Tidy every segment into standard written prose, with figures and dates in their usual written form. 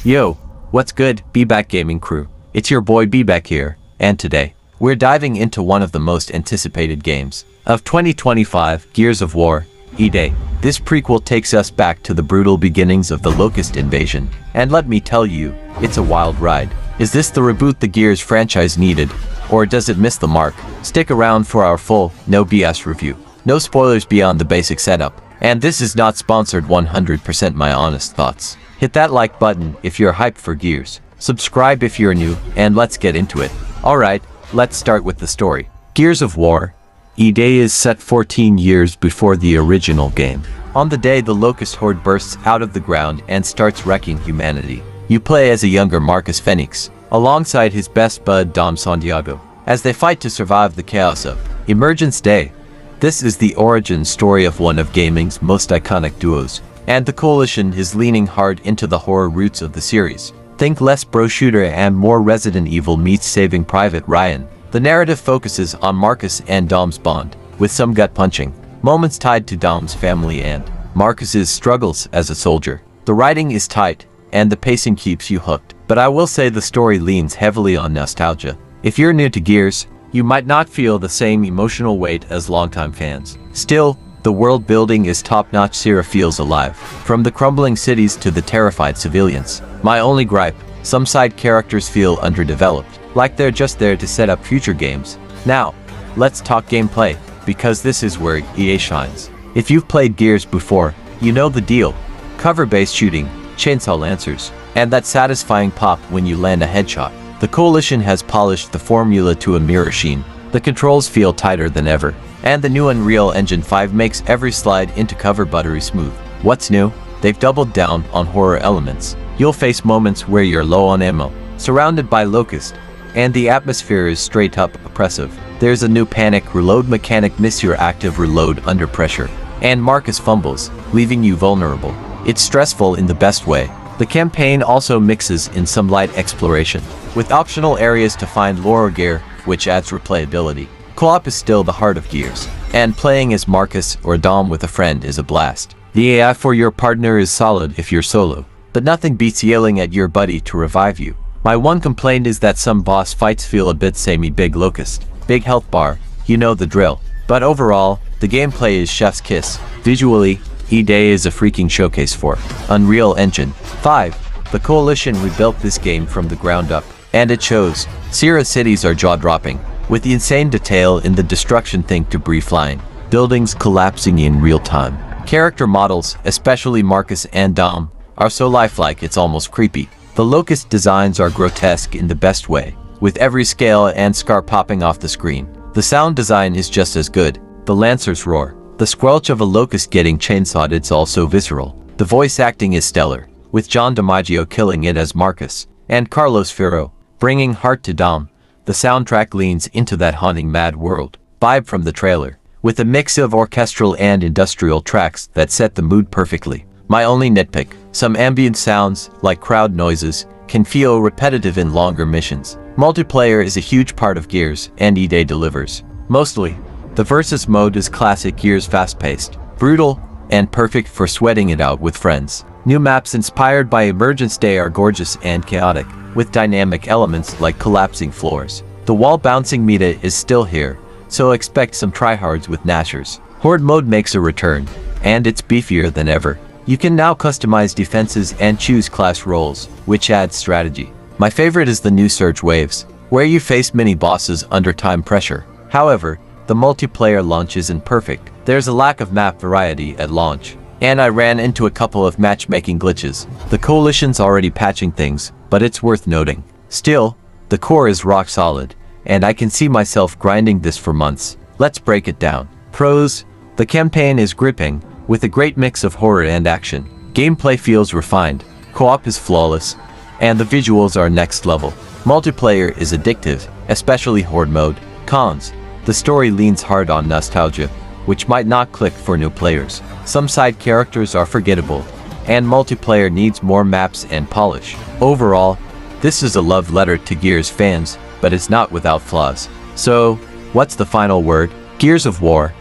Yo, what's good, BeBackGaming crew? It's your boy BeBack here, and today, we're diving into one of the most anticipated games of 2025, Gears of War, E-Day. This prequel takes us back to the brutal beginnings of the Locust invasion, and let me tell you, it's a wild ride. Is this the reboot the Gears franchise needed, or does it miss the mark? Stick around for our full, no BS review. No spoilers beyond the basic setup, and this is not sponsored, 100% my honest thoughts. Hit that like button if you're hyped for Gears. Subscribe if you're new, and let's get into it. Alright, let's start with the story. Gears of War, E-Day is set 14 years before the original game. On the day the Locust Horde bursts out of the ground and starts wrecking humanity, you play as a younger Marcus Phoenix, alongside his best bud Dom Santiago, as they fight to survive the chaos of Emergence Day. This is the origin story of one of gaming's most iconic duos, and the Coalition is leaning hard into the horror roots of the series. Think less bro shooter and more Resident Evil meets Saving Private Ryan. The narrative focuses on Marcus and Dom's bond, with some gut-punching moments tied to Dom's family and Marcus's struggles as a soldier. The writing is tight, and the pacing keeps you hooked, but I will say the story leans heavily on nostalgia. If you're new to Gears, you might not feel the same emotional weight as longtime fans. Still, the world building is top-notch. Sierra feels alive, from the crumbling cities to the terrified civilians. My only gripe, some side characters feel underdeveloped, like they're just there to set up future games. Now, let's talk gameplay, because this is where EA shines. If you've played Gears before, you know the deal. Cover-based shooting, chainsaw lancers, and that satisfying pop when you land a headshot. The Coalition has polished the formula to a mirror sheen. The controls feel tighter than ever, and the new Unreal Engine 5 makes every slide into cover buttery smooth. What's new? They've doubled down on horror elements. You'll face moments where you're low on ammo, surrounded by Locust, and the atmosphere is straight up oppressive. There's a new panic reload mechanic. Miss your active reload under pressure, and Marcus fumbles, leaving you vulnerable. It's stressful in the best way. The campaign also mixes in some light exploration, with optional areas to find lore or gear, which adds replayability. Co-op is still the heart of Gears, and playing as Marcus or Dom with a friend is a blast. The AI for your partner is solid if you're solo, but nothing beats yelling at your buddy to revive you. My one complaint is that some boss fights feel a bit samey. Big Locust, big health bar, you know the drill. But overall, the gameplay is chef's kiss. Visually, E-Day is a freaking showcase for Unreal Engine 5. The Coalition rebuilt this game from the ground up, and it shows. Sierra cities are jaw-dropping, with the insane detail in the destruction. Think debris flying, buildings collapsing in real time. Character models, especially Marcus and Dom, are so lifelike it's almost creepy. The Locust designs are grotesque in the best way, with every scale and scar popping off the screen. The sound design is just as good. The Lancers roar, the squelch of a Locust getting chainsawed. It's also visceral. The voice acting is stellar, with John DiMaggio killing it as Marcus, and Carlos Ferro bringing heart to Dom. The soundtrack leans into that haunting Mad World vibe from the trailer, with a mix of orchestral and industrial tracks that set the mood perfectly. My only nitpick, some ambient sounds, like crowd noises, can feel repetitive in longer missions. Multiplayer is a huge part of Gears, and E-Day delivers. Mostly, the Versus mode is classic Gears, fast-paced, brutal, and perfect for sweating it out with friends. New maps inspired by Emergence Day are gorgeous and chaotic, with dynamic elements like collapsing floors. The wall bouncing meta is still here, so expect some tryhards with Nashers. Horde mode makes a return, and it's beefier than ever. You can now customize defenses and choose class roles, which adds strategy. My favorite is the new Surge Waves, where you face mini bosses under time pressure. However, the multiplayer launch isn't perfect. There's a lack of map variety at launch, and I ran into a couple of matchmaking glitches. The Coalition's already patching things, but it's worth noting. Still, the core is rock solid, and I can see myself grinding this for months. Let's break it down. Pros: the campaign is gripping, with a great mix of horror and action. Gameplay feels refined, co-op is flawless, and the visuals are next level. Multiplayer is addictive, especially Horde mode. Cons: the story leans hard on nostalgia, which might not click for new players. Some side characters are forgettable, and multiplayer needs more maps and polish. Overall, this is a love letter to Gears fans, but it's not without flaws. So, what's the final word? Gears of War,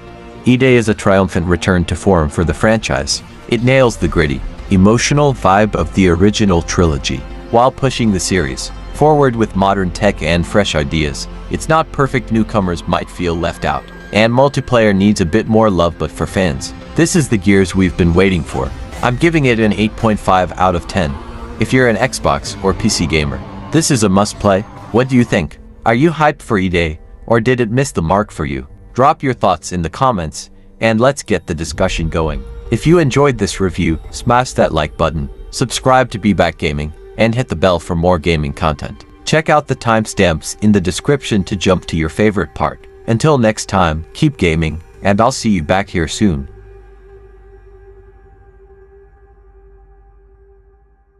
E-Day is a triumphant return to form for the franchise. It nails the gritty, emotional vibe of the original trilogy, while pushing the series forward with modern tech and fresh ideas. It's not perfect, newcomers might feel left out, and multiplayer needs a bit more love, but for fans, this is the Gears we've been waiting for. I'm giving it an 8.5 out of 10. If you're an Xbox or PC gamer, this is a must-play. What do you think? Are you hyped for E-Day, or did it miss the mark for you? Drop your thoughts in the comments, and let's get the discussion going. If you enjoyed this review, smash that like button, subscribe to BeBackGaming, and hit the bell for more gaming content. Check out the timestamps in the description to jump to your favorite part. Until next time, keep gaming, and I'll see you back here soon.